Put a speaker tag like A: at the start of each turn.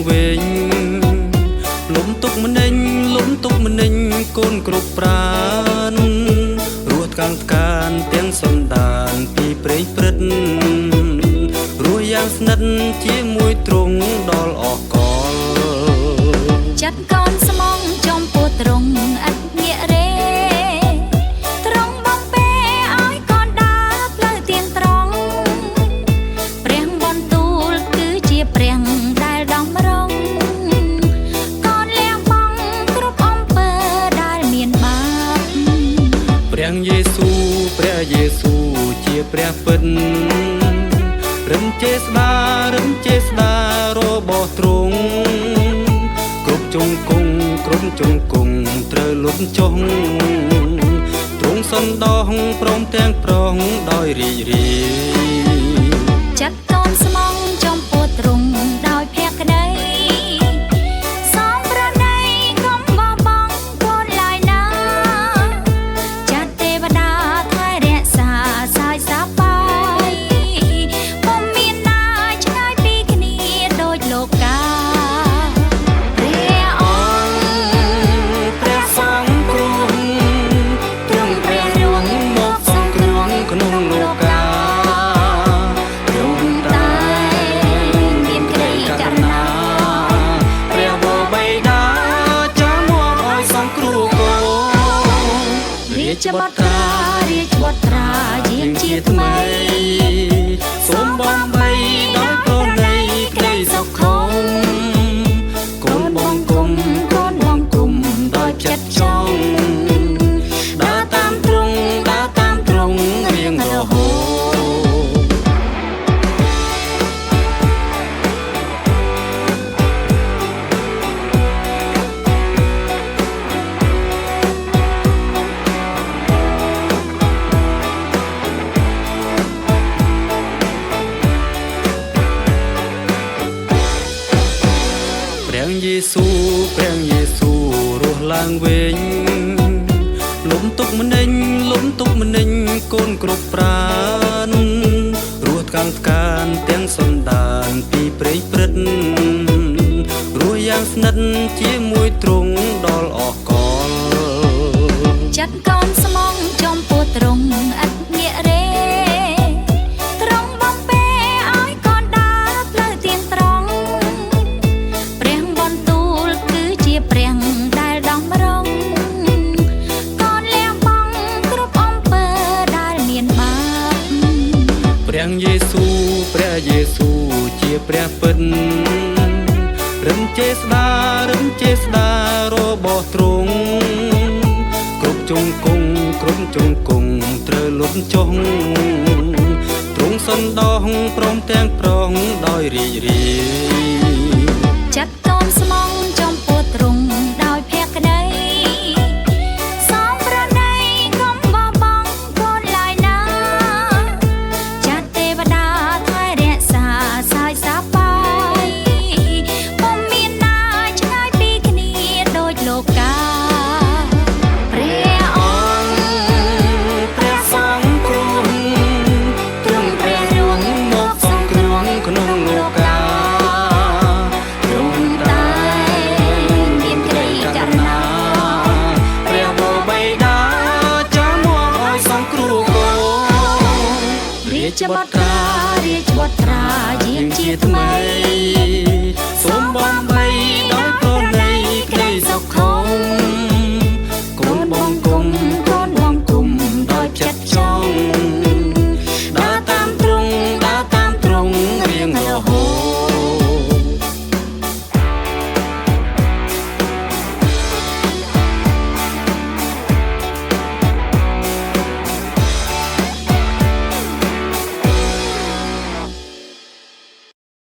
A: វិញលំទុកម្នេញកូនគ្រប់ប្រានរស់កាំងថ្កានទាំងសន្តានពីព្រៃព្រឹត្តរស់យ៉ាងស្និទ្ធជាមួយទ្រង់ដល់អកល
B: ចាត់កូនស្មងចំពោះទ្រង់អត់ងាករេទ្រង់បំពេឲ្យកូនដើរផ្លូវទៀងត្រង់ព្រះបន្ទូលគឺជាព្រះដែលដំរងកូនលះបង់គ្រប់អំពើដែលមានបាប
A: ព្រះយេស៊ូជាព្រះពិតរឹមចេស្តារបស់ទ្រង់គ្រប់ជង្គង់ត្រូវលុតចុះទ្រង់សន្តោសព្រមទាំងប្រងដោយរីករាយ
B: ចាត់កូនស្មងចំពោះទ្រង់ដោយភក្តីសំប្រណីកុំបោះបង់កូនឡើយណាចាត់ទេវតាថែរក្សាសាយសាបាយពុំមានណាឆ្ងាយពីគ្នាដូចលោកការាជបុត្រាយាងជាថ្មីសូមបំបីដោយប្រណីក្តីសុខុមកូនបងគុំដោយចិត្តចង់ដើរតាមទ្រង់រៀងរហូតព្រះយេស៊ូរស់ឡើងវិញលំទុកម្នេញកូនគ្រប់ប្រានរស់កាំងថ្កានទាំងសន្តានពីព្រៃព្រឹត្តរស់យ៉ាងស្និទ្ធជាមួយទ្រង់ដល់អកលចាត់កូនស្មងចំពោះទ្រង់អត់ងាករេទ្រង់បំពេឲ្យកូនដើរផ្លូវទៀងត្រង់ព្រះបន្ទូលគឺជាព្រះដែលដំរងកូនលះបង់គ្រប់អំពើដែលមានបាប
A: ព្រះយេស៊ូជាព្រះពិតរឹមចេស្តារបស់ទ្រង់គ្រប់ជង្គង់ត្រូវលុតចុះទ្រង់សន្តោសព្រមទាំងប្រងដោយរីករាយ
B: ចាត់កូនស្មងចំពោះទ្រង់ដោយភក្តីសំប្រណីកុំបោះបង់កូនឡើយណាចាត់ទេវតាថែរក្សាសាយសាបាយពុំមានណាឆ្ងាយពីគ្នាដូចលោកកា
A: ជាបុត្